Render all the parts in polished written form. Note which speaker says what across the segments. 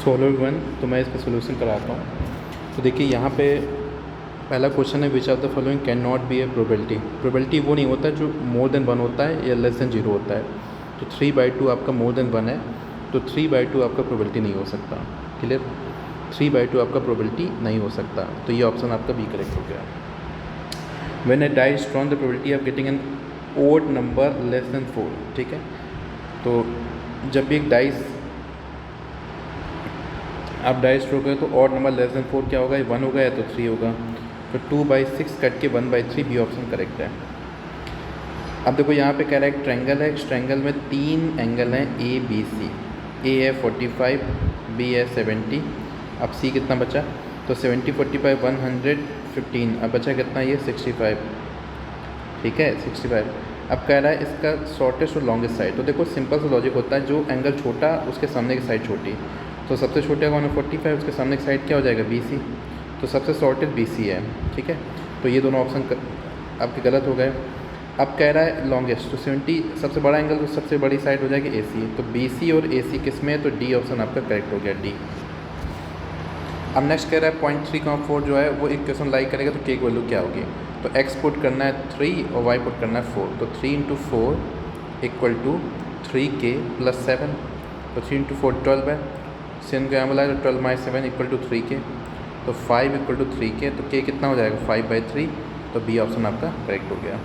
Speaker 1: Solar one, तो मैं इसका सोल्यूशन कराता हूँ। तो देखिए यहाँ पे पहला क्वेश्चन है which of the following can not be A probability. Probability वो नहीं होता जो मोर देन 1 होता है या लेस देन 0 होता है। तो 3/2 आपका मोर देन 1 है, तो 3/2 आपका प्रोबेबिलिटी नहीं हो सकता। क्लियर, 3/2 आपका प्रोबेबिलिटी नहीं हो सकता। तो ये ऑप्शन आपका बी करेक्ट हो गया। When a die is thrown the probability of getting an odd number less than 4। ठीक है, तो जब भी एक डाइस आप डाइस थ्रो करें तो ऑड नंबर लेस देन 4 क्या होगा, 1 होगा या तो 3 होगा। तो 2/6 कट के 1/3 बी ऑप्शन करेक्ट है। अब देखो यहाँ पे कह रहा है एक ट्रायंगल है, इस ट्रायंगल में 3 एंगल हैं ए बी सी। ए है 45, बी है 70, अब सी कितना बचा, तो 70 45 115, अब बचा कितना, ये 65। ठीक है 65। अब कह रहा है इसका शॉर्टेस्ट और लॉन्गेस्ट साइड। तो देखो सिंपल सा लॉजिक होता है, जो एंगल छोटा उसके सामने की साइड छोटी। तो सबसे छोटे कौन है 45, उसके सामने की साइड क्या हो जाएगा BC। तो सबसे शॉर्टेस्ट BC है। ठीक है, तो ये दोनों ऑप्शन आपके गलत हो गए। अब कह रहा है लॉन्गेस्ट, तो 70 सबसे बड़ा एंगल, तो सबसे बड़ी साइड हो जाएगी AC। तो BC और AC किस में है, तो D ऑप्शन आपका करेक्ट हो गया, D। अब नेक्स्ट कह रहा है 0.3,4 जो है वो एक क्वेश्चन लाइक करेगा तो K की वैल्यू क्या होगी। तो X पुट करना है 3 और Y पुट करना है 4। तो 3 × 4 = 3K + 7। तो 3 × 4 12 है, सेम का यहाँ बोला है, तो 12 - 7 = 3K। तो 5 = 3K, तो K कितना हो जाएगा 5/3। तो B ऑप्शन आपका करेक्ट हो गया।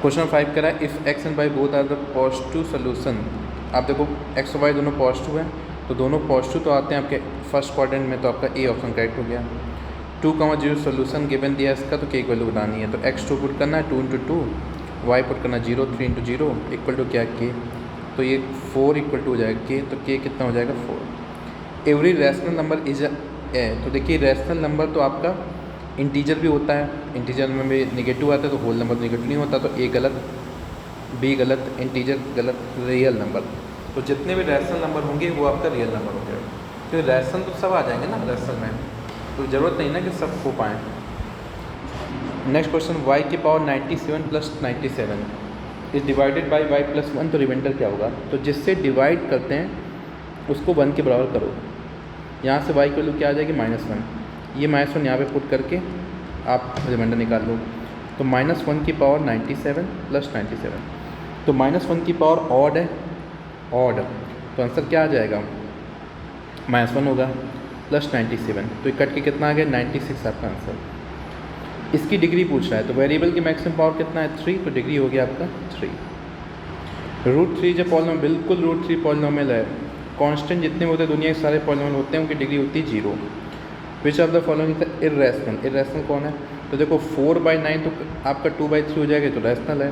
Speaker 1: क्वेश्चन 5 कह रहा है if X and Y both are the positive solution. आप देखो X और Y दोनों पॉजिटिव हैं, तो दोनों पॉजिटिव तो आते हैं आपके फर्स्ट क्वाड्रेंट में, तो आपका A ऑप्शन करेक्ट हो गया। 2,0 सोल्यूशन गिवन दिया इसका, तो K की वैल्यू बनानी है। तो X2 पुट करना है 2 × 2, Y पुट करना 0 3 × 0 = क्या K। तो ये 4 = हो जाएगा K, तो K कितना हो जाएगा 4। Every rational number is a. तो देखिए रैशनल नंबर तो आपका इंटीजर भी होता है, इंटीजर में भी नेगेटिव आता है, तो होल नंबर नेगेटिव नहीं होता। तो A गलत, B गलत, इंटीजर गलत, रियल नंबर। तो जितने भी रैशनल नंबर होंगे वो आपका रियल नंबर हो गया। तो रैशनल तो सब आ जाएंगे ना रैशनल में, तो ज़रूरत नहीं ना कि सब हो पाएँ। नेक्स्ट क्वेश्चन y की power 97 + 97 is divided by y + 1। तो रिमाइंडर क्या होगा, तो जिससे डिवाइड करते हैं उसको 1 के बराबर करो। यहाँ से y की वैल्यू क्या आ जाएगी -1। ये -1 यहाँ पे पुट करके आप रिमाइंडर निकाल लो। तो -1 की पावर 97 + 97। तो -1 की पावर ऑड है, ऑड, तो आंसर क्या आ जाएगा -1 होगा + 97। तो ये कट के कितना आ गया 96 आपका आंसर। इसकी डिग्री पूछ रहा है, तो वेरिएबल की मैक्सिमम पावर कितना है 3, तो डिग्री हो गया आपका 3। √3 जो पॉलिनोमियल, बिल्कुल √3 पॉलिनोमियल है। कांस्टेंट जितने होते हैं दुनिया के सारे पॉलिनोमियल होते हैं, उनकी डिग्री होती है 0। Which of the following is irrational. Irrational कौन है, तो देखो 4/9 तो आपका 2/3 हो जाएगा, तो रैशनल है।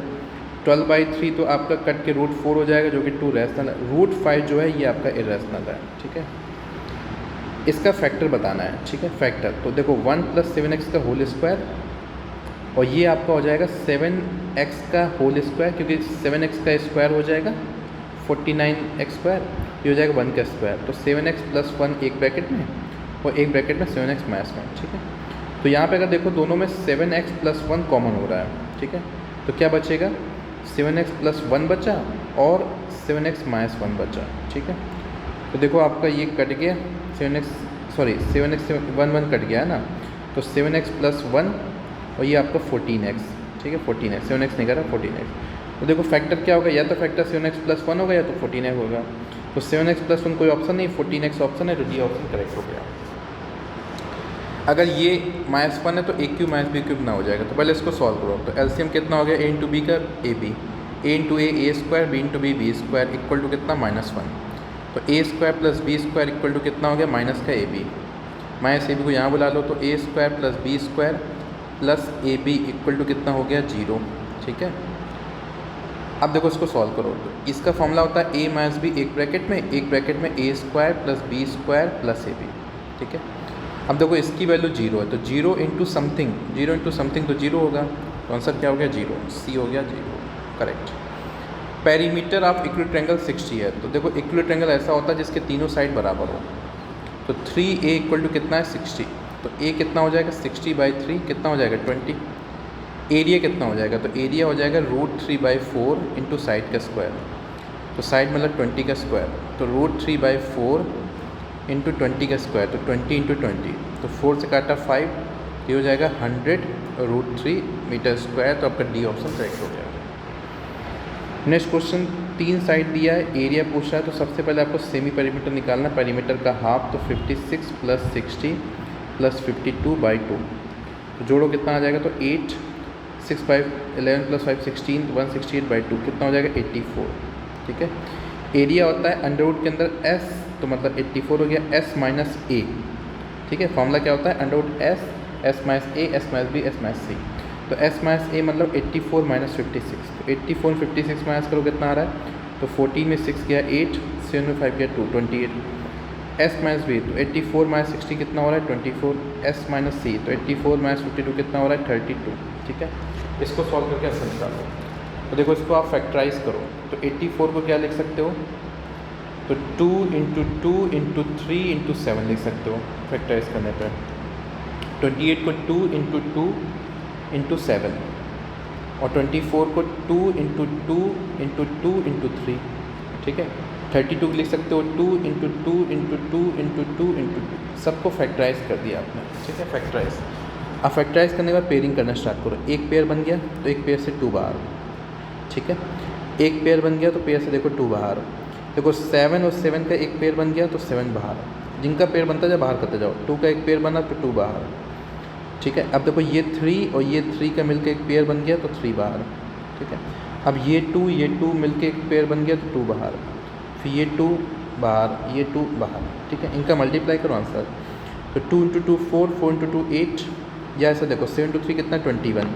Speaker 1: 12/3 तो आपका कट के √4 हो जाएगा, जो कि 2 रैशनल है। √5 जो है ये आपका इर्रेशनल है। ठीक है, इसका फैक्टर बताना है। ठीक है, फैक्टर, तो देखो 1 + 7x का होल स्क्वायर, और ये आपका हो जाएगा 7x का होल स्क्वायर, क्योंकि 7x का स्क्वायर हो जाएगा 49x², ये हो जाएगा 1 का स्क्वायर। तो 7x + 1 एक ब्रैकेट में और एक ब्रैकेट में 7x -1। ठीक है, तो यहाँ पे अगर देखो दोनों में 7x + 1 कॉमन हो रहा है। ठीक है, तो क्या बचेगा 7x + 1 बचा और 7x -1 बचा। ठीक है, तो देखो आपका ये कट गया 7x 1 कट गया है ना, तो 7x + 1 और ये आपका 14x। ठीक है, 14x, 7x नहीं करा 14x। तो देखो फैक्टर क्या होगा, या तो फैक्टर 7x + 1 होगा या तो 14x होगा। तो 7x + 1 कोई ऑप्शन नहीं, 14x ऑप्शन है, तो D ऑप्शन करेक्ट हो गया। अगर ये -1 है तो a³ - b³ ना हो जाएगा। तो पहले इसको सॉल्व करो। तो LCM कितना हो गया, a × b का AB, a × a a², b × b b² = कितना -1। तो a² + b² = कितना हो गया माइनस का AB। -AB को यहाँ बुला लो, तो a² + b² + AB = कितना हो गया 0। ठीक है, अब देखो इसको सॉल्व करो। तो इसका फॉर्मूला होता है a - b एक ब्रैकेट में a² + b² + AB। ठीक है, अब देखो इसकी वैल्यू 0 है, तो 0 × समथिंग, 0 × समथिंग तो 0 होगा। तो आंसर क्या हो गया 0, C हो गया 0, correct. Perimeter of equilateral triangle 60 है। तो देखो इक्विलेटरल ट्रायंगल ऐसा होता है जिसके तीनों साइड बराबर हो। तो 3a = कितना है 60, तो a कितना हो जाएगा 60/3 कितना हो जाएगा 20। एरिया कितना हो जाएगा, तो एरिया हो जाएगा √3/4 × साइड का स्क्वायर। तो साइड मतलब 20 का स्क्वायर, तो √3/4 इंटू 20 का स्क्वायर, तो 20 इंटू 20, तो 4 से काटा 5, ये हो जाएगा 100√3 मीटर स्क्वायर। तो आपका डी ऑप्शन करेक्ट हो गया। नेक्स्ट क्वेश्चन, 3 साइड दिया है, एरिया पूछ रहा है, तो सबसे पहले आपको सेमी पेरीमीटर निकालना, पेरीमीटर का हाफ, तो 56 + 60 + 52/2, तो जोड़ो कितना आ जाएगा, तो 8, 6, 5, 11 + 5 16, तो 168/2 कितना हो जाएगा 84। ठीक है, एरिया होता है अंडरवुड के अंदर s, तो मतलब 84 हो गया, s - a। ठीक है, फॉर्मूला क्या होता है, Underwood s, s - a, s - b, s - c। तो s - a मतलब 84 - 56, तो 84 में 56 माइनस करो कितना आ रहा है, तो 14 में 6 गया 8, 7 में 5 गया 2, 28। s - b, तो 84 - 60 कितना हो रहा है 24, s - c, तो 84 - 52 कितना हो रहा है 32। ठीक है, इसको सॉल्व करके आंसर निकालो। तो देखो इसको आप फैक्टराइज करो, तो 84 को क्या लिख सकते हो, तो 2 × 2 × 3 × 7 लिख सकते हो फैक्टराइज करने पर। 28 को 2 × 2 × 7, और 24 को 2 × 2 × 2 × 3। ठीक है, 32 लिख सकते हो 2 × 2 × 2 × 2 × 2, सबको फैक्टराइज कर दिया आपने। ठीक है, फैक्टराइज। अब फैक्टराइज करने के बाद पेयरिंग करना स्टार्ट करो। एक पेयर बन गया तो एक पेयर से 2 बाहर। ठीक है, एक पेयर बन गया तो पेयर से देखो 2 बाहर। देखो 7 और 7 का एक पेयर बन गया तो 7 बाहर, जिनका पेयर बनता जाए बाहर करते जाओ। 2 का एक पेयर बना तो 2 बाहर। ठीक है, अब देखो ये 3 और ये 3 का मिलके एक पेयर बन गया तो 3 बाहर। ठीक है, अब ये 2 मिलके एक पेयर बन गया तो 2 बाहर, फिर ये 2 बाहर, ये 2 बाहर। ठीक है, इनका मल्टीप्लाई करो आंसर, तो 2 × 2 4, 4 × 2 8, या ऐसा देखो 7 × 3 कितना 21।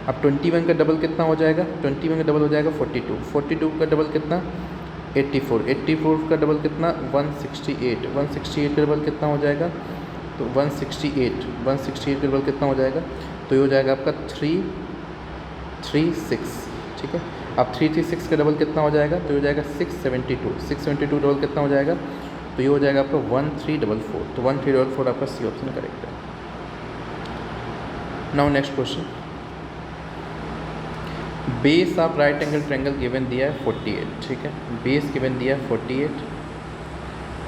Speaker 1: अब 21 का डबल कितना हो जाएगा, 21 का डबल हो जाएगा 42, 42 का डबल कितना 84, 84 का डबल कितना 168, 168 का डबल कितना हो जाएगा, तो 168, 168 का डबल कितना हो जाएगा, तो ये हो जाएगा आपका 336। ठीक है, अब 336 का डबल कितना हो जाएगा, तो ये हो जाएगा 672, 672 डबल कितना हो जाएगा, तो ये हो जाएगा आपका 1344। तो 1344 आपका सी ऑप्शन करेक्ट है। Now next question, base of right angle triangle given दिया है 48। ठीक है, बेस गिवन दिया है 48,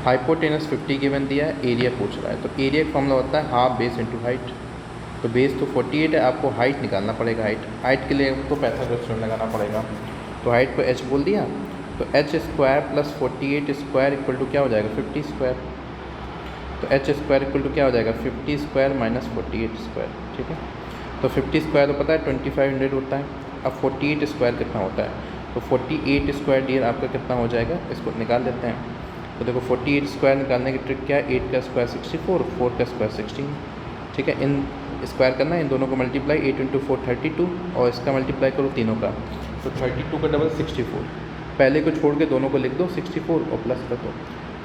Speaker 1: हाइपोटेनस 50 गिवन दिया है, एरिया पूछ रहा है। तो एरिया का फॉर्मूला होता है हाफ बेस इंटू हाइट। तो बेस तो 48 है, आपको हाइट निकालना पड़ेगा। हाइट के लिए आपको पाइथागोरस थ्योरम लगाना पड़ेगा। तो हाइट को h बोल दिया, तो h² + 48² = क्या हो जाएगा 50²। तो h² = क्या हो जाएगा 50² - 48²। ठीक है, तो 50² तो पता है 2500 होता है। अब 48² कितना होता है, तो 48² डियर आपका कितना हो जाएगा, इसको निकाल देते हैं। तो देखो 48² निकालने की ट्रिक क्या है, 8 का स्क्वायर 64, 4 का स्क्वायर 16। ठीक है, इन स्क्वायर करना है, इन दोनों को मल्टीप्लाई, 8 × 4 32, और इसका मल्टीप्लाई करो तीनों का, तो 32 का डबल 64। पहले को छोड़ के दोनों को लिख दो 64 और प्लस कर दो,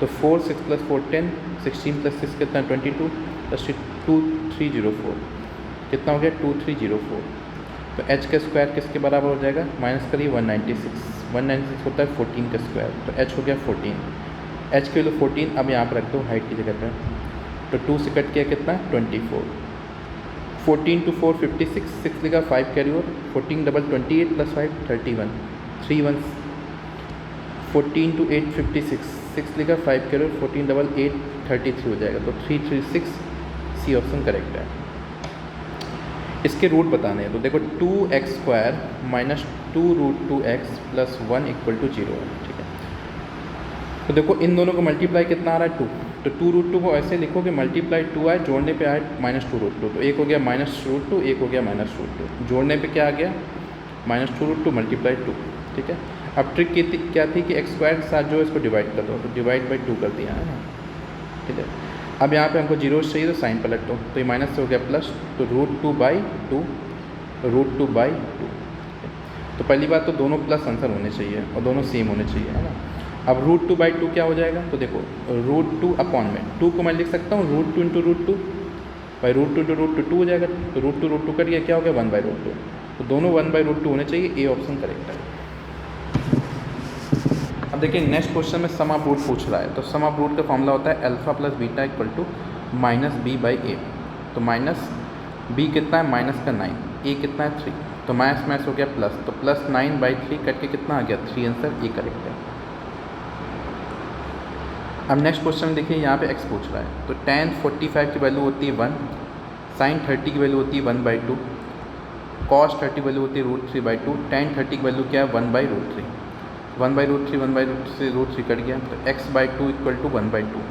Speaker 1: तो 4, 6 + 4 10, 16 + 6 कितना 22, + 2304 कितना हो गया 2304। तो h का स्क्वायर किसके बराबर हो जाएगा, माइनस करिए 196, 196 होता है 14 का स्क्वायर, तो h हो गया 14, h के लिए 14। अब यहाँ पर रख दो हाइट की जगह पे, तो 2 से कट किया कितना 24, 14 × 4 56, 6 लिखा 5 कैरी ओवर, 14 डबल 28 + 5 31, 3 1, 14 × 8 56, 6 लिखा 5 कैरी ओवर, 14 डबल 8 33 हो जाएगा, तो 336 सी ऑप्शन करेक्ट है। इसके रूट बताने हैं, तो देखो 2x² - 2√2x + 1 = 0 है। ठीक है, तो देखो इन दोनों को मल्टीप्लाई कितना आ रहा है 2, तो 2√2 को ऐसे लिखो कि मल्टीप्लाई 2 आए, जोड़ने पे आए -2√2, तो एक हो गया -√2, एक हो गया -√2, जोड़ने पे क्या आ गया -2√2 × 2। ठीक है, अब ट्रिक क्या थी कि x² के साथ जो इसको डिवाइड कर दो, तो डिवाइड बाई 2 कर दिया है ना। ठीक है, अब यहाँ पे हमको जीरो चाहिए, तो साइन पलट दो, तो ये माइनस से हो गया प्लस, तो √2/2, √2/2। तो पहली बात तो दोनों प्लस आंसर होने चाहिए और दोनों सेम होने चाहिए, है ना। अब √2/2 क्या हो जाएगा, तो देखो √2 अपॉन में 2 को मैं लिख सकता हूँ √2 × √2 बाई √2 × √2 2 हो जाएगा, तो √2 कट गया, क्या हो गया 1/√2। तो दोनों 1/√2 होने चाहिए, ए ऑप्शन करेक्ट है। अब देखिए नेक्स्ट क्वेश्चन में सम ऑफ रूट पूछ रहा है, तो सम ऑफ रूट का फॉर्मूला होता है अल्फ़ा + बीटा = -b/a। तो माइनस b कितना है माइनस का 9, a कितना है 3, तो माइनस हो गया प्लस, तो +9/3 कट के कितना आ गया 3, आंसर ए करेक्ट है। अब नेक्स्ट क्वेश्चन देखिए, यहाँ पे x पूछ रहा है, तो tan 45 की वैल्यू होती है 1, sin 30 की वैल्यू होती है 1/2, cos 30 की वैल्यू होती है √3/2, tan 30 की वैल्यू क्या है 1/√3, 1/√3 1/√3 कट गया, तो x/2 = 1/2,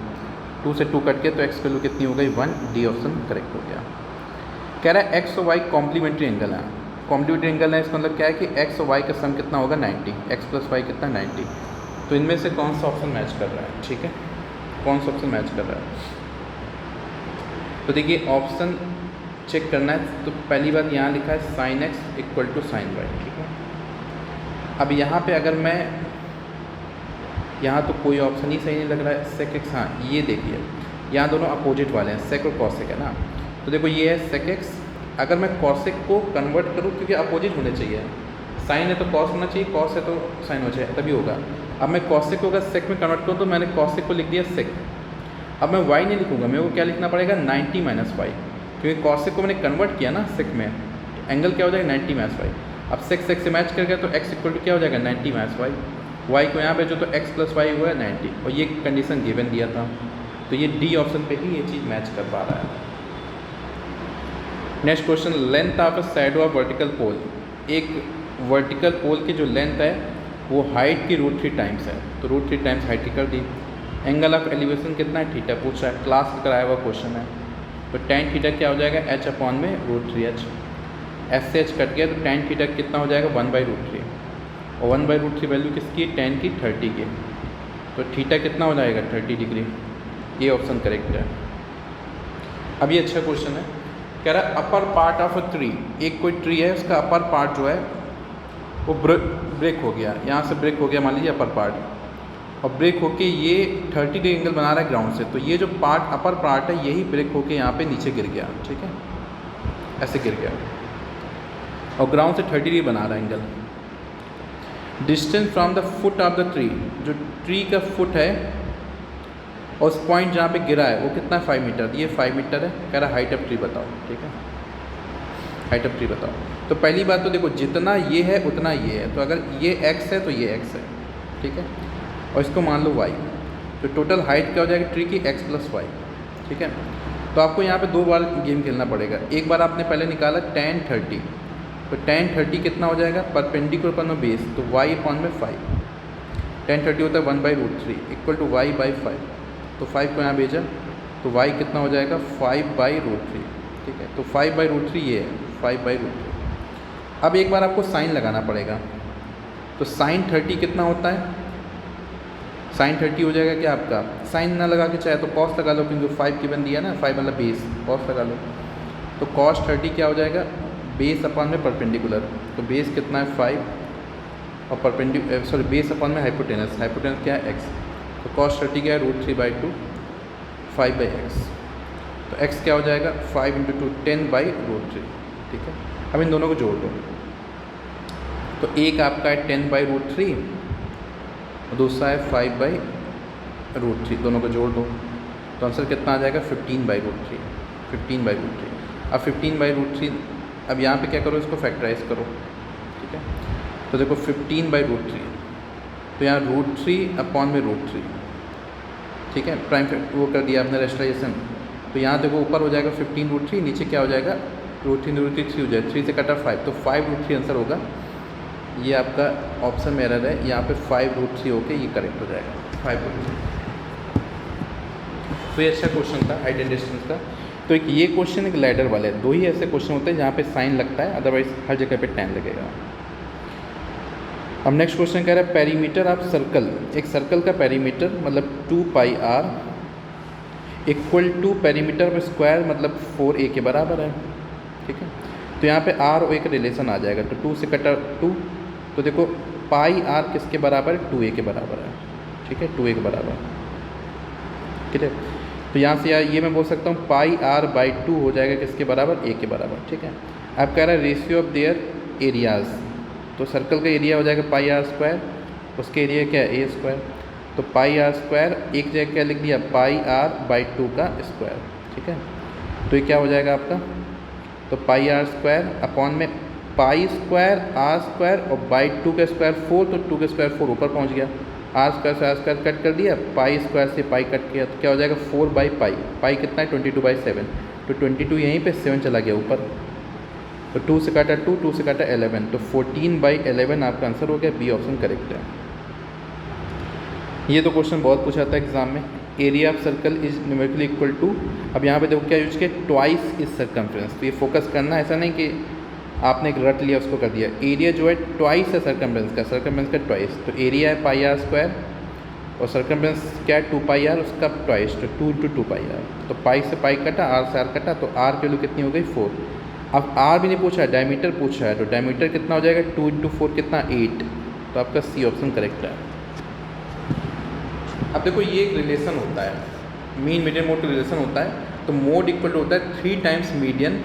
Speaker 1: 2 से 2 कट गया, तो x की वैल्यू कितनी हो गई 1, डी ऑप्शन करेक्ट हो गया। कह रहा है x और y कॉम्प्लीमेंट्री एंगल है, कॉम्प्लीमेंट्री एंगल है, इसका मतलब क्या है कि x और y का सम कितना होगा 90, x + y कितना 90, तो इनमें से कौन सा ऑप्शन मैच कर रहा है, ठीक है, कौन सा ऑप्शन मैच कर रहा है। तो देखिए ऑप्शन चेक करना है, तो पहली बात यहाँ लिखा है sin x = sin y, ठीक है। अब यहाँ पे अगर मैं, यहाँ तो कोई ऑप्शन ही सही नहीं लग रहा है, sec x, हाँ ये देखिए यहाँ दोनों अपोजिट वाले हैं, sec और cosec है ना, तो देखो ये है sec x, अगर मैं cosec को कन्वर्ट करूँ, क्योंकि अपोजिट होने चाहिए, साइन है तो cos होना चाहिए, cos है तो साइन होना चाहिए, तभी होगा। अब मैं cosec को अगर sec में कन्वर्ट करूँ, तो मैंने cosec को लिख दिया sec, अब मैं y नहीं लिखूँगा, मेरे को क्या लिखना पड़ेगा 90 - y, क्योंकि cosec को मैंने कन्वर्ट किया ना sec में, एंगल क्या हो जाएगा 90 - y। अब sec से मैच कर गया, तो x = क्या हो जाएगा 90 - y, y को यहाँ भेजो तो x + y हुआ है 90, और ये कंडीशन गिवन दिया था, तो ये डी ऑप्शन पे ही ये चीज़ मैच कर पा रहा है। Next question, length of a shadow of vertical pole, एक वर्टिकल पोल की जो लेंथ है वो हाइट की √3 टाइम्स है, तो √3 टाइम्स हाइट की कर दी। एंगल ऑफ एलिवेशन कितना है थीटा पूछ रहा है, क्लास का कराया हुआ क्वेश्चन है, तो tan थीटा क्या हो जाएगा h/√3h, s से h कट गया, तो tan थीटा कितना हो जाएगा 1/√3, और 1/√3 वैल्यू किसकी है tan की 30 की, तो थीटा कितना हो जाएगा 30 डिग्री, ये ऑप्शन करेक्ट है। अब ये अच्छा क्वेश्चन है, कह रहा है upper part of a tree, एक कोई ट्री है उसका अपर पार्ट जो है वो ब्रेक हो गया, यहाँ से ब्रेक हो गया मान लीजिए अपर पार्ट, और ब्रेक होके ये 30 डिग्री एंगल बना रहा है ग्राउंड से, तो ये जो पार्ट अपर पार्ट है यही ब्रेक होके यहाँ पे नीचे गिर गया, ठीक है, ऐसे गिर गया, और ग्राउंड से 30 डिग्री बना रहा है angle. Distance from the foot of the tree, जो ट्री का फुट है और उस पॉइंट जहाँ पे गिरा है वो कितना 5 मीटर, ये 5 मीटर है, कह रहा हाइट ऑफ ट्री बताओ, ठीक है, हाइट ऑफ ट्री बताओ। तो पहली बात तो देखो जितना ये है उतना ये है, तो अगर ये x है तो ये x है, ठीक है, और इसको मान लो y, तो टोटल हाइट क्या हो जाएगी ट्री की x + y, ठीक है। तो आपको यहाँ पे 2 बार गेम खेलना पड़ेगा, एक बार आपने पहले निकाला tan 30, तो tan 30 कितना हो जाएगा परपेंडिकुलर पर में बेस, तो y/5, tan 30 होता है 1/√3 = y/5, तो 5 को यहाँ भेजा, तो y कितना हो जाएगा 5/√3, ठीक है, तो 5/√3 ये है 5/√3। अब एक बार आपको साइन लगाना पड़ेगा, तो sin 30 कितना होता है, sin 30 हो जाएगा क्या आपका, साइन ना लगा के चाहे तो cos लगा लो, क्योंकि 5 गिवन दिया ना, 5 मतलब बेस, cos लगा लो, तो cos 30 क्या हो जाएगा बेस अपॉन में परपेंडिकुलर, तो बेस कितना है 5 और परपेंडिकुलर बेस अपॉन में हाइपोटेनस, हाइपोटेनस क्या है x, तो cos 30 क्या है √3/2 5/x, तो x क्या हो जाएगा 5 × 2 10/√3, ठीक है। अब इन दोनों को जोड़ दो, तो एक आपका है 10/√3 और दूसरा है 5/√3, दोनों को जोड़ दो, तो आंसर कितना आ जाएगा 15/√3, 15/√3। अब 15/√3, अब यहाँ पे क्या करो इसको फैक्टराइज करो, ठीक है, तो देखो 15/√3, तो यहाँ √3/√3, ठीक है, प्राइम वो कर दिया आपने रेशनलाइजेशन, तो यहाँ देखो ऊपर हो जाएगा 15√3, नीचे क्या हो जाएगा √3 3 हो जाएगा, 3 से कटा 5, तो 5√3 आंसर होगा, ये आपका ऑप्शन में एरर है, यहाँ पे 5√3 होके ये करेक्ट हो जाएगा 5√3। तो ये अच्छा क्वेश्चन था हाइट एंड डिस्टेंस का। तो एक ये क्वेश्चन एक लैडर वाला है, 2 ही ऐसे क्वेश्चन होते हैं जहाँ पे साइन लगता है, अदरवाइज हर जगह पे tan लगेगा। अब नेक्स्ट क्वेश्चन कह रहा है पेरीमीटर ऑफ सर्कल, एक सर्कल का पेरीमीटर मतलब 2πr = पेरीमीटर पर स्क्वायर मतलब 4a के बराबर है, ठीक है। तो यहाँ पे r और a का रिलेशन आ जाएगा, तो 2 से कटा 2, तो देखो πr किसके बराबर है 2a के बराबर है, ठीक है, 2a के बराबर, ठीक है। तो यहाँ से यार ये मैं बोल सकता हूँ πr/2 हो जाएगा किसके बराबर a के बराबर, ठीक है। अब कह रहा है रेशियो ऑफ देयर एरियाज़, तो सर्कल का एरिया हो जाएगा πr², उसके एरिया क्या है a², तो πr², एक जगह क्या लिख दिया πr/2 का स्क्वायर, ठीक है। तो ये क्या हो जाएगा आपका, तो πr² अपॉन में π² r² और 2 का स्क्वायर 4, तो 2 का स्क्वायर 4 ऊपर पहुंच गया, आर स्क्वायर से आर स्क्वायर कट कर दिया, पाई स्क्वायर से पाई कट किया, तो क्या हो जाएगा 4 बाई पाई। पाई कितना है 22/7, तो 22 यहीं पे 7 चला गया ऊपर, तो 2 से काटा 2, 2 से काटा 11, तो 14/11 आपका आंसर हो गया। बी ऑप्शन करेक्ट है। ये तो क्वेश्चन बहुत पूछा था एग्जाम में। Area of circle is numerically equal to, अब यहाँ पे देखो क्या यूज किया, ट्वाइस इज सर्कमफ्रेंस। तो ये फोकस करना, ऐसा नहीं कि आपने एक रट लिया उसको कर दिया। एरिया जो है ट्वाइस है सर्कमफ्रेंस का ट्वाइस, तो एरिया है पाई आर स्क्वायर और सर्कमफ्रेंस क्या है 2 पाई आर, उसका ट्वाइस, तो 2 × 2 पाई आर। तो पाई से पाई कटा, आर से आर कटा, तो आर की वैल्यू कितनी हो गई 4। अब आर भी नहीं पूछा है, डायमीटर पूछा है, तो डायमीटर कितना हो जाएगा 2 × 4 कितना 8, तो आपका सी ऑप्शन करेक्ट है। अब देखो ये एक रिलेशन होता है, मीन मीडियन मोड का रिलेशन होता है, तो मोड इक्वल टू होता है 3 times median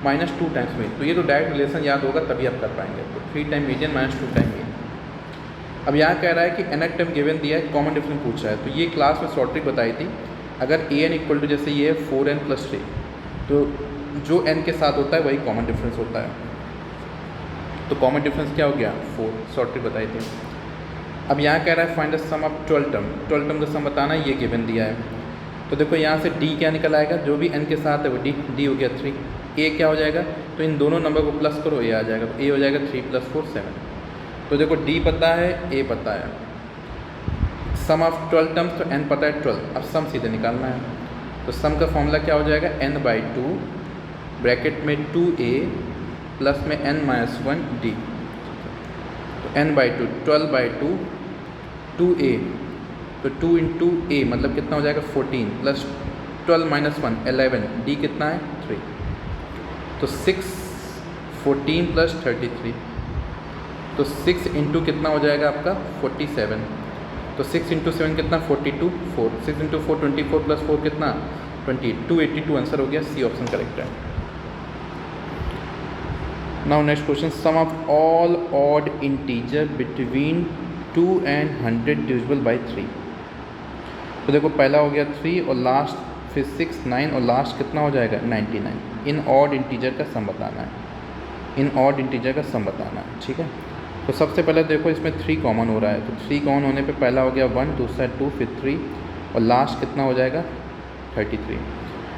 Speaker 1: minus 2 times mean. तो ये तो डायरेक्ट रिलेशन याद होगा तभी आप कर पाएंगे। तो 3 time median minus 2 time mean. अब यहाँ कह रहा है कि nth टर्म गिवन दिया है, कॉमन डिफरेंस पूछा है। तो ये क्लास में शॉर्ट ट्रिक बताई थी, अगर an इक्वल टू जैसे ये है 4n + 3, तो जो n के साथ होता है वही कॉमन डिफरेंस होता है। तो कॉमन डिफरेंस क्या हो गया 4, शॉर्ट ट्रिक बताई थी। अब यहाँ कह रहा है find the sum of 12 term, 12 term का सम बताना है, ये गिवन दिया है। तो देखो यहाँ से d क्या निकल आएगा, जो भी n के साथ है वो d हो गया 3। a क्या हो जाएगा, तो इन दोनों नंबर को प्लस करो, a आ जाएगा, तो a हो जाएगा 3 + 4 7। तो देखो d पता है, a पता है, सम ऑफ 12 टर्म्स, तो n पता है 12। अब सम सीधे निकालना है, तो सम का फॉर्मूला क्या हो जाएगा n/2 ब्रैकेट में 2a प्लस में n-1 d, तो n/2 12/2 2a, तो 2 × a मतलब कितना हो जाएगा 14 प्लस 12 - 1 11, d कितना है 3, तो 6 14 + 33, तो 6 × कितना हो जाएगा आपका 47, तो 6 × 7 कितना 42, 4 6 × 4 24 + 4 कितना 28, 282 आंसर हो गया। सी ऑप्शन करेक्ट है। Now next question, sum of all odd integer between 2 and 100 divisible by 3। तो देखो पहला हो गया 3 और लास्ट फिर 6 9 और लास्ट कितना हो जाएगा 99। इन ऑड इंटीजर का सम बताना है, इन ऑड इंटीजर का सम बताना है, ठीक है। तो सबसे पहले देखो इसमें 3 कॉमन हो रहा है, तो 3 कॉमन होने पे पहला हो गया 1, दूसरा 2, फिर 3 और लास्ट कितना हो जाएगा 33।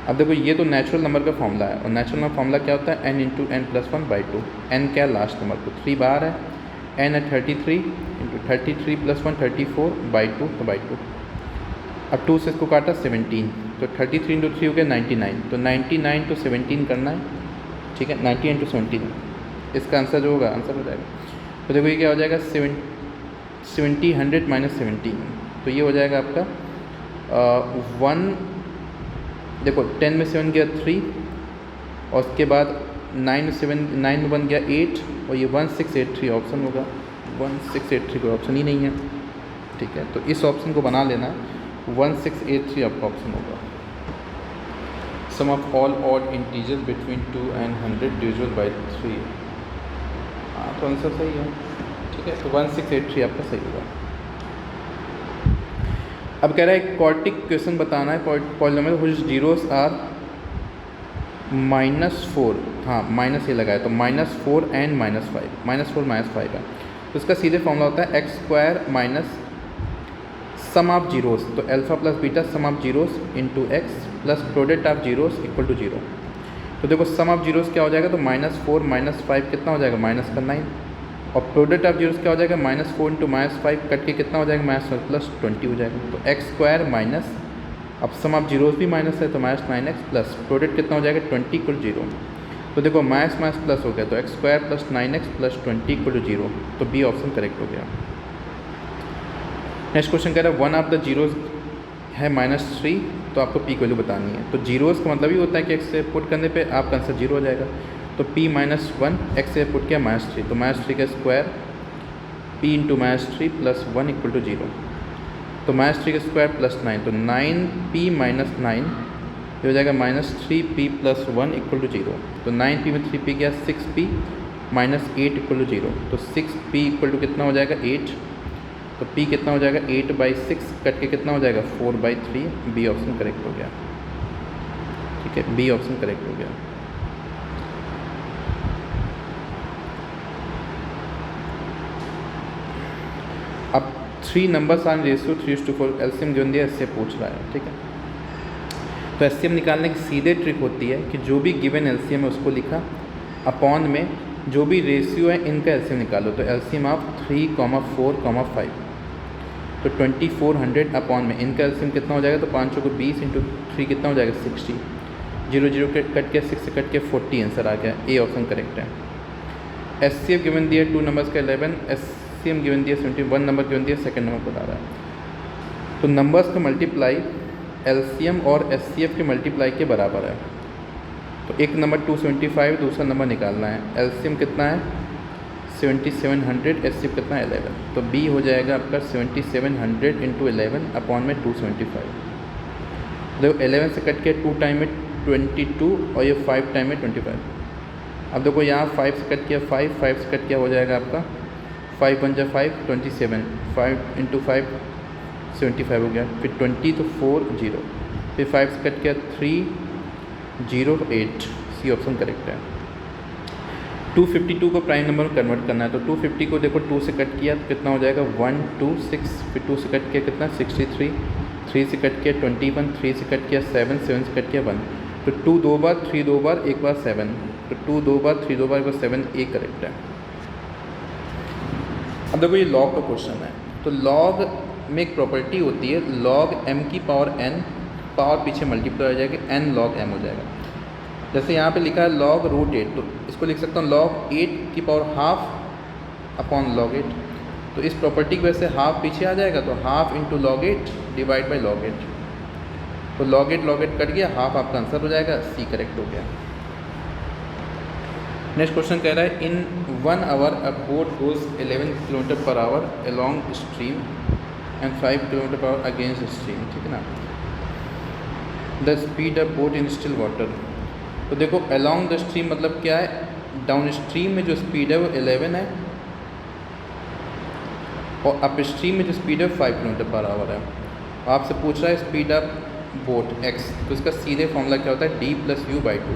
Speaker 1: अब देखो ये तो नेचुरल नंबर का फॉर्मूला है, और नेचुरल नंबर फॉर्मूला क्या होता है n × n + 1/2। n क्या है लास्ट नंबर, तो 3 बाहर है, n है 33 × 33 + 1 34/2, तो बाई 2। अब 2 से इसको काटा 17, तो 33 × 3 हो गया 99, तो 99 to 17 करना है, ठीक है। 90 × 17 इसका आंसर जो होगा आंसर हो जाएगा। तो देखो ये क्या हो जाएगा 70 100 - 17, तो ये हो जाएगा आपका 1, देखो 10 में 7 गया 3 और उसके बाद 9 में 7 9 में 1 गया 8 और ये 1683 ऑप्शन होगा। 1683 कोई ऑप्शन ही नहीं है, ठीक है। तो इस ऑप्शन को बना लेना, 1683 आपका ऑप्शन होगा। Sum of all odd integer between 2 and 100 divisible by 3, हाँ तो आंसर सही है, ठीक है। तो 1683 आपका सही होगा। अब कह रहा है क्वाड्रेटिक क्वेश्चन बताना है, पॉलिनोमियल व्हिच जीरोस आर -4, हाँ माइनस ये लगाया, तो -4 and -5, -4 -5 है। तो इसका सीधे फॉर्मूला होता है x² minus sum of zeros, तो alpha plus beta sum of zeros into x plus product of zeros equal to 0। तो देखो सम ऑफ जीरोस क्या हो जाएगा, तो -4 -5 कितना हो जाएगा -9, और प्रोडक्ट ऑफ जीरोस क्या हो जाएगा -4 × -5 कट के कितना हो जाएगा -1 + 20 हो जाएगा। तो x² माइनस, अब सम ऑफ जीरोस भी माइनस है तो -9x प्लस प्रोडक्ट कितना हो जाएगा 20 = 0। तो देखो माइनस माइनस प्लस हो गया, तो x² + 9x + 20 = 0, तो बी ऑप्शन करेक्ट हो गया। नेक्स्ट क्वेश्चन कह रहा है वन ऑफ द जीरोस है -3, तो आपको p की वैल्यू बतानी है। तो जीरोस का मतलब ही होता है कि x से पुट करने पे आपका आंसर 0 हो जाएगा। तो p - 1 x से पुट किया -3, तो -3 का स्क्वायर p × -3 + 1 = 0, तो -3 का स्क्वायर + 9, तो 9p - 9 ये हो जाएगा -3p + 1 = 0। तो 9p में 3p गया 6p - 8 = 0, तो 6p = कितना हो जाएगा 8, तो p कितना हो जाएगा 8/6 कट के कितना हो जाएगा 4/3, बी ऑप्शन करेक्ट हो गया, ठीक है। बी ऑप्शन करेक्ट हो गया। अब 3 numbers are ratio 3:4, LCM given दिया, इससे पूछ रहा है, ठीक है। तो एलसीएम निकालने की सीधे ट्रिक होती है कि जो भी गिवन एलसीएम है उसको लिखा, अपॉन में जो भी रेशियो है इनका एलसीएम निकालो। तो एलसीएम ऑफ 3, 4, 5, तो 2400 अपॉन में इनका एलसीएम कितना हो जाएगा, तो 5 को 20 इंटू 3 कितना हो जाएगा 60, 0 0 कट के 6 से कट के 40 आंसर आ गया, ए ऑप्शन करेक्ट है। एचसीएफ गिवन दिया 2 नंबर्स का 11, एचसीएम गिवन दिया 71 नंबर गिवन दिया, सेकंड नंबर बता रहा है। तो नंबर्स का मल्टीप्लाई एलसीएम और एचसीएफ के मल्टीप्लाई के बराबर है। तो एक नंबर 275, दूसरा नंबर निकालना है। एलसीएम कितना है 7700, एचसीएफ कितना है 11, तो बी हो जाएगा आपका 7700 इंटू 11 अपॉन में 275। देखो 11 से कट के 2 टाइम में 22 और ये 5 टाइम में 25। अब देखो यहाँ 5 से कट किया 5 से कट किया हो जाएगा आपका 5 1 जा 5 27, 5 इंटू 5 75 हो गया, फिर 20 तो 4 0, फिर 5 से कट किया 308, सी ऑप्शन करेक्ट है। 252 को प्राइम नंबर में कन्वर्ट करना है। तो 250 को देखो 2 से कट किया तो कितना हो जाएगा 126, फिर 2 से कट किया कितना 63, 3 से कट किया 21, 3 से कट किया 7, 7 से कट किया 1, तो 2 2 बार, 3 2 बार, एक बार 7, तो 2 2 बार, 3 2 बार, एक बार 7, ए करेक्ट है। अब देखो ये लॉग का क्वेश्चन है। तो लॉग में एक प्रॉपर्टी होती है, लॉग m की पावर n, पावर पीछे मल्टीप्लाई हो जाएगी, n लॉग m हो जाएगा। जैसे यहाँ पे लिखा है log √8, तो इसको लिख सकता हूँ log 8 की पावर हाफ अपॉन log 8। तो इस प्रॉपर्टी की वजह से हाफ पीछे आ जाएगा, तो half into log 8 divide by log 8, तो log 8 कट गया, हाफ आपका आंसर हो जाएगा, सी करेक्ट हो गया। नेक्स्ट क्वेश्चन कह रहा है in 1 hour a boat goes 11 km/h along stream and 5 km/h against stream, ठीक है ना। The speed of boat in still water. तो देखो अलॉन्ग द स्ट्रीम मतलब क्या है, डाउन स्ट्रीम में जो स्पीड है वो 11 है और अप स्ट्रीम में जो स्पीड है 5 km/h है। आपसे पूछ रहा है स्पीड ऑफ बोट x, तो इसका सीधे फॉर्मूला क्या होता है d+u/2।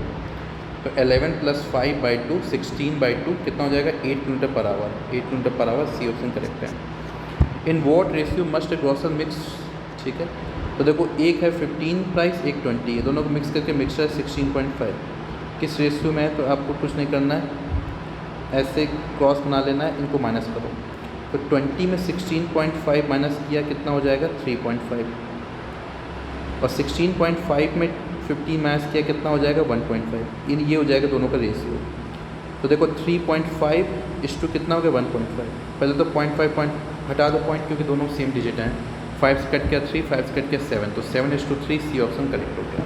Speaker 1: तो 11 + 5/2 16/2 कितना हो जाएगा 8 km/h, 8 km/h, सी ऑप्शन करेक्ट है। In what ratio must grocer mix, ठीक है। तो देखो एक है 15 प्राइस, एक 20 है, दोनों को मिक्स करके मिक्सचर 16.5 किस रेशियो में है, तो आपको कुछ नहीं करना है, ऐसे क्रॉस बना लेना है, इनको माइनस करो। तो 20 में 16.5 माइनस किया कितना हो जाएगा 3.5, और 16.5 में 15 माइनस किया कितना हो जाएगा 1.5, इन ये हो जाएगा दोनों का रेशियो। तो देखो 3.5 कितना हो गया 1.5, पहले तो 0.5 पॉइंट हटा दो पॉइंट, क्योंकि दोनों सेम डिजिट हैं। 5 से कट किया 3, 5 से कट किया 7, तो 7:3, सी ऑप्शन करेक्ट हो गया।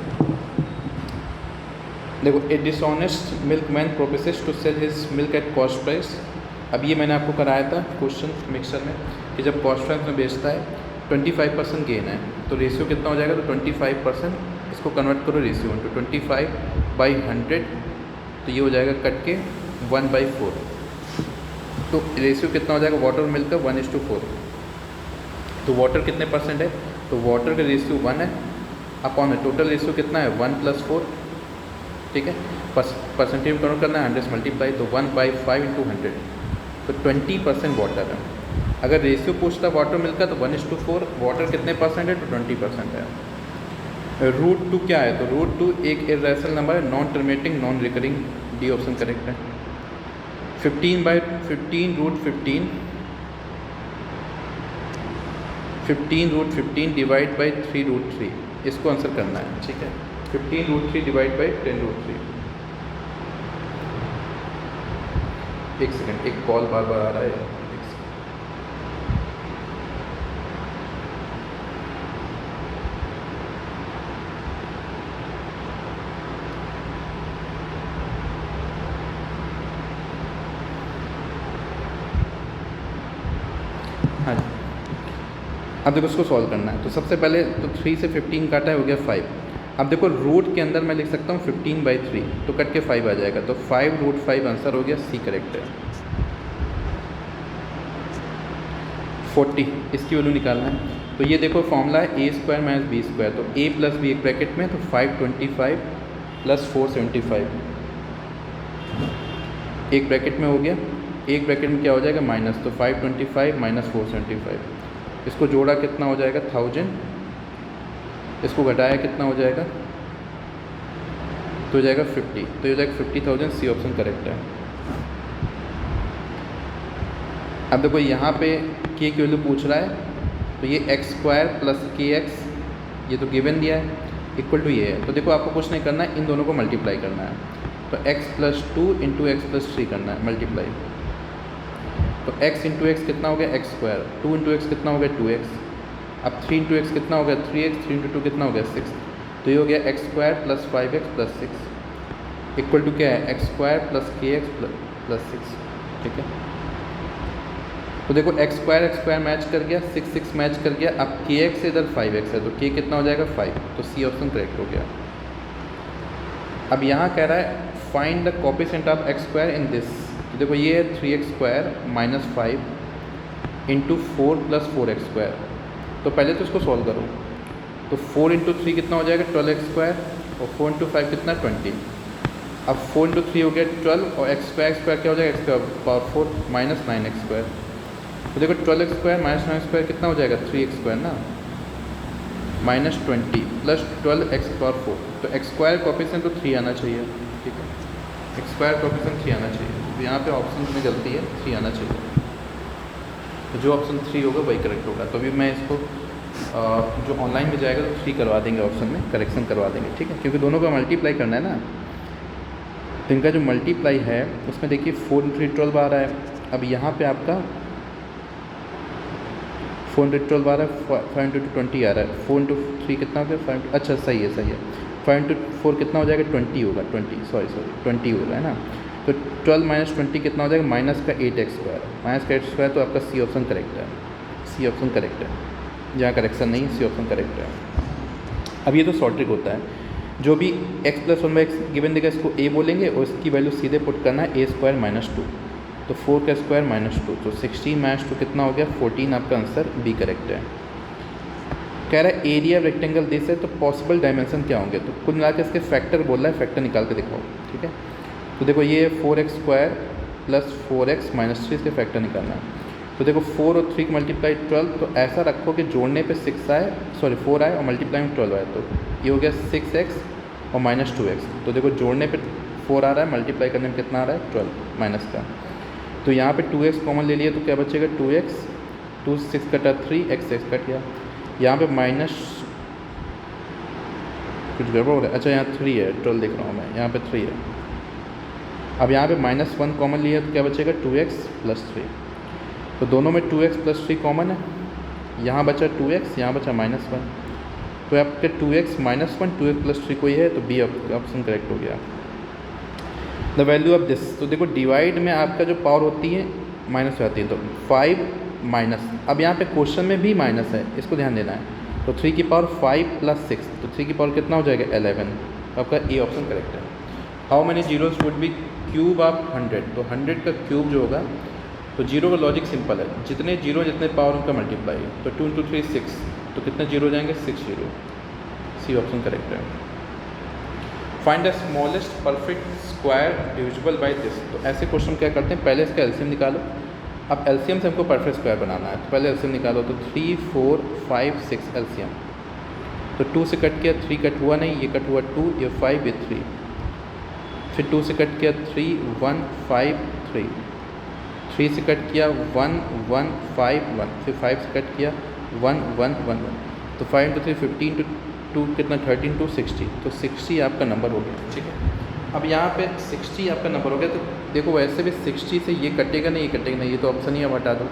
Speaker 1: देखो a dishonest milkman promises to sell his milk at cost price. अब ये मैंने आपको कराया था क्वेश्चन मिक्सर में कि जब कॉस्ट प्राइस में बेचता है 25% गेन है, तो रेशियो कितना हो जाएगा, तो 25%, इसको कन्वर्ट करो रेशियो इंटू 25/100, तो ये हो जाएगा कट के 1/4, तो रेशियो कितना हो जाएगा वाटर मिल्क का 1:4। तो वाटर कितने परसेंट है, तो वाटर का रेशियो 1 है, अपॉन टोटल रेशियो कितना है 1 + 4, ठीक है। परसेंटेज में कन्वर्ट करना है 100 से मल्टीप्लाई, तो 1/5 इंटू 100, तो 20% वाटर है। अगर रेशियो पूछता वाटर मिल्क का तो 1:4, वाटर कितने परसेंट है, तो 20% है। √2 क्या है, तो √2 एक इरेशनल नंबर है, non terminating non recurring, D option correct है। 15/15 √15, 15 √15 डिवाइड बाई 3 √3, इसको आंसर करना है, ठीक है। 15 √3 डिवाइड बाई 10 √3। एक सेकंड, एक कॉल बार बार आ रहा है, हाँ जी। अब देखो उसको सॉल्व करना है, तो सबसे पहले तो 3 से 15 काटा है, हो गया 5। अब देखो रूट के अंदर मैं लिख सकता हूँ 15/3, तो कट के 5 आ जाएगा, तो 5√5 आंसर हो गया, सी करेक्ट है। 40 इसकी वैल्यू निकालना है। तो ये देखो फॉर्मूला है a² - b², तो a + b एक ब्रैकेट में, तो 525 + 475 एक ब्रैकेट में हो गया, एक ब्रैकेट में क्या हो जाएगा माइनस, तो 525 - 475, इसको जोड़ा कितना हो जाएगा 1000, इसको घटाया कितना हो जाएगा तो हो जाएगा 50, तो हो जाएगा 50,000। सी ऑप्शन करेक्ट है। अब देखो यहाँ पे के की वैल्यू पूछ रहा है, तो ये x² प्लस kx ये तो गिवन दिया है इक्वल टू ये है। तो देखो आपको कुछ नहीं करना है, इन दोनों को मल्टीप्लाई करना है। तो x + 2 × x + 3 करना है मल्टीप्लाई। तो x × x कितना हो गया x², 2 × x कितना हो गया 2x, अब 3 × x कितना हो गया 3x, 3 × 2 कितना हो गया 6। तो ये हो गया x² + 5x + 6 इक्वल टू क्या है x² + kx + 6। ठीक है, तो देखो x² मैच कर गया, 6 मैच कर गया। अब kx से इधर 5x है, तो k कितना हो जाएगा 5, तो सी ऑप्शन करेक्ट हो गया। अब यहाँ कह रहा है find the coefficient of x² in this. तो देखो ये है 3x² - 5 × 4 + 4x²। तो पहले तो इसको सॉल्व करो। तो 4 × 3 कितना हो जाएगा 12x² और 4 × 5 कितना 20। अब 4 × 3 हो गया 12 और x² क्या हो जाएगा x⁴ -9x²। तो देखो 12x² - 9x² कितना हो जाएगा 3x² ना, -20 + 12x⁴। तो x² कोएफिशिएंट तो 3 आना चाहिए। ठीक है, x² कोएफिशिएंट 3 आना चाहिए। तो यहाँ पे ऑप्शन में गलती है, 3 आना चाहिए। तो जो ऑप्शन 3 होगा वही करेक्ट होगा। तो अभी मैं इसको जो ऑनलाइन में जाएगा तो 3 करवा देंगे, ऑप्शन में करेक्शन करवा देंगे। ठीक है, क्योंकि दोनों का मल्टीप्लाई करना है ना। तो इनका जो मल्टीप्लाई है उसमें देखिए 4 × 3 12 आ रहा है। अब यहाँ पे आपका 4 × 12 आ रहा है, 5 × 2 20 आ रहा है। 4 × 3 कितना हो गया 5, अच्छा सही है सही है। 5 × 4 कितना हो जाएगा 20 होगा, 20 होगा है ना। तो 12 - 20 कितना हो जाएगा -8x²। -8x² तो आपका सी ऑप्शन करेक्ट है। सी ऑप्शन करेक्ट है, जहाँ करेक्शन नहीं सी ऑप्शन करेक्ट है। अब ये तो शॉर्ट ट्रिक होता है, जो भी x + 1/x गिवन देगा इसको a बोलेंगे और इसकी वैल्यू सीधे पुट करना है a² - 2। तो 4 का स्क्वायर -2, तो 16 - 2 कितना हो गया 14। आपका आंसर बी करेक्ट है। कह रहा है एरिया रेक्टेंगल दिस है, तो पॉसिबल डायमेंशन क्या होंगे। तो कुल मिला के इसके फैक्टर बोल रहा है, फैक्टर निकाल के दिखाओ। ठीक है, तो देखो ये 4x² + 4x - 3 इसके फैक्टर निकालना है। तो देखो 4 और 3 की मल्टीप्लाई 12, तो ऐसा रखो कि जोड़ने पे 4 आए और मल्टीप्लाई में 12 आए। तो ये हो गया 6x और -2x। तो देखो जोड़ने पे 4 आ रहा है, मल्टीप्लाई करने में कितना आ रहा है 12 माइनस का। तो यहाँ पे 2x कॉमन ले लिया तो क्या बचेगा 2x, 2 6 कटा 3 x कट गया। यहाँ पे माइनस कुछ गड़बड़ हो रहा है, अच्छा यहाँ 3 है, 12 देख रहा हूँ मैं, यहाँ पे 3 है। अब यहाँ पे -1 कॉमन लिया तो क्या बचेगा 2x + 3। तो दोनों में 2x + 3 कॉमन है, यहाँ बचा 2x, यहाँ बचा -1। तो आपके 2x - 1 2x + 3 कोई है, तो बी ऑप्शन करेक्ट हो गया। द वैल्यू ऑफ दिस, तो देखो डिवाइड में आपका जो पावर होती है माइनस हो जाती है। तो 5 माइनस, अब यहाँ पे क्वेश्चन में भी माइनस है, इसको ध्यान देना है। तो 3 की पावर 5 + 6, तो 3 की पावर कितना हो जाएगा 11। तो आपका ए ऑप्शन करेक्ट है। How many zeros would be cube of 100, तो 100 का क्यूब जो होगा, तो जीरो का लॉजिक सिंपल है, जितने जीरो जितने पावर उनका मल्टीप्लाई है। तो 2 × 3 6, तो कितने जीरो जाएंगे 6 जीरो। सी ऑप्शन करेक्ट है। Find the smallest perfect square divisible by this, तो ऐसे क्वेश्चन क्या करते हैं, पहले इसका एलसीएम निकालो। अब एलसीएम से हमको परफेक्ट स्क्वायर बनाना है, तो पहले एलसीएम निकालो। तो 3 4 5 6 एलसीएम, तो 2 से कट किया 3 कट हुआ नहीं, ये कट हुआ 2, ये 5, ये 3। फिर 2 से कट किया 3 1 5 3, 3 से कट किया 1 1 5 1, फिर 5 से कट किया 1 1 1 1। तो 5 × 3 15 2 कितना 13 2 60, तो 60 आपका नंबर हो गया। ठीक है, अब यहाँ पे 60 आपका नंबर हो गया। तो देखो वैसे भी 60 से ये कटेगा नहीं, ये कटेगा नहीं, ये तो ऑप्शन ही अब हटा दो।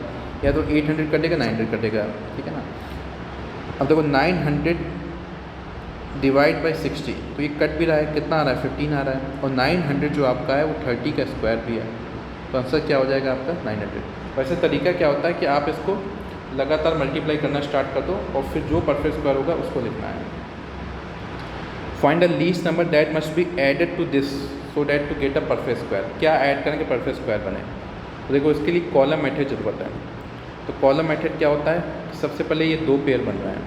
Speaker 1: या तो 800 कटेगा 900 कटेगा, ठीक है ना। अब देखो 900 डिवाइड बाई 60, तो ये कट भी रहा है, कितना आ रहा है 15 आ रहा है। और 900 जो आपका है वो 30 का स्क्वायर भी है, तो आंसर क्या हो जाएगा आपका 900। वैसे तरीका क्या होता है कि आप इसको लगातार मल्टीप्लाई करना स्टार्ट कर दो और फिर जो परफेक्ट स्क्वायर होगा उसको लिखना है। Find the least number that must be added to this so that to get a perfect square, क्या ऐड करें कि परफेक्ट स्क्वायर बने। तो देखो इसके लिए कॉलम मेथड ज़रूरत है। तो कॉलम मेथड क्या होता है, सबसे पहले ये 2 पेयर बन रहे हैं।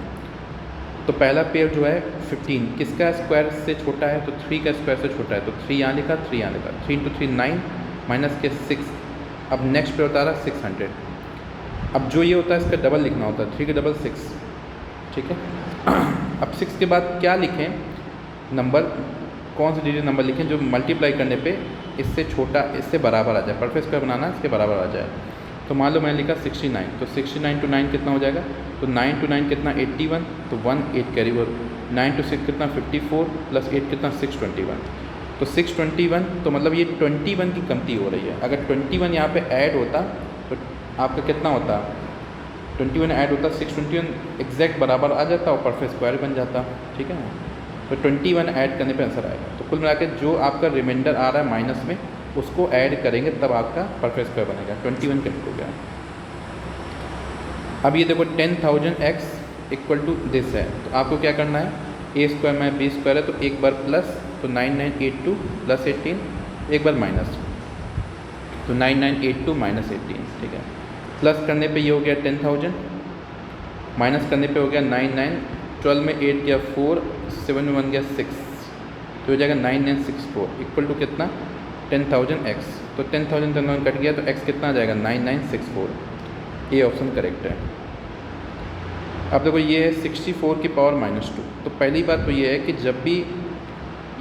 Speaker 1: तो पहला पेयर जो है 15 किसका स्क्वायर से छोटा है, तो 3 का स्क्वायर से छोटा है। तो 3 यहाँ लिखा 3 यहाँ लिखा, 3 × 3 9 माइनस के 6। अब नेक्स्ट पेयर होता है 600, अब जो ये होता है इसका डबल लिखना होता है, 3 के डबल 6, ठीक है। अब 6 के बाद क्या लिखें, नंबर कौन सी डिजिट नंबर लिखें जो मल्टीप्लाई करने पे इससे छोटा इससे बराबर आ जाए, परफेक्ट स्क्वायर बनाना है इसके बराबर आ जाए। तो मान लो मैंने लिखा 69, तो 69 टू 9 कितना हो जाएगा, तो 9 टू 9 कितना 81, तो 1 8 कैरी ओवर, 9 टू 6 कितना 54 प्लस 8 कितना 621, तो 621, तो मतलब ये 21 की कमती हो रही है। अगर 21 यहाँ पे ऐड होता तो आपका कितना होता, 21 ऐड होता 621 एग्जैक्ट बराबर आ जाता और परफेक्ट स्क्वायर बन जाता, ठीक है ना। तो 21 ऐड करने पे आंसर आएगा। तो कुल मिलाकर जो आपका रिमाइंडर आ रहा है माइनस में उसको ऐड करेंगे तब आपका परफेक्ट स्क्वायर बनेगा। 21 करेक्ट हो गया। अब ये देखो 10,000x इक्वल टू दिस है, तो आपको क्या करना है, a स्क्वायर में b स्क्वायर है तो एक बार प्लस, तो 9982 प्लस 18, एक बार माइनस, तो 9982 माइनस 18, ठीक है। प्लस करने पे ये हो गया 10,000, माइनस करने पे हो गया 99, 12 में 8 गया 4, 7 में 1 गया 6, तो हो जाएगा 9964 इक्वल टू कितना 10,000x। तो 10,000 कट गया तो x कितना आ जाएगा 9964, ये ऑप्शन करेक्ट है। अब देखो ये है 64 की पावर -2, तो पहली बात तो ये है कि जब भी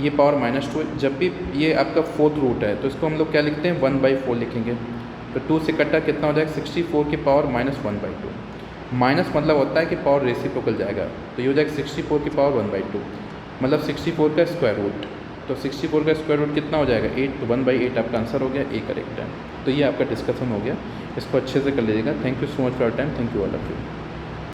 Speaker 1: ये पावर -2 है, जब भी ये आपका 4th रूट है तो इसको हम लोग क्या लिखते हैं 1/4 लिखेंगे। तो 2 से कटा कितना हो जाएगा 64 की पावर -1/2, माइनस मतलब होता है कि पावर रेसिप्रोकल जाएगा, तो ये हो जाएगा 64 की पावर 1/2 मतलब 64 का स्क्वायर रूट। तो 64 का स्क्वायर रूट कितना हो जाएगा 8, तो 1/8 आपका आंसर हो गया, ए करेक्ट है। तो ये आपका डिस्कशन हो गया, इसको अच्छे से कर लीजिएगा। Thank you so much for your time, thank you all of you.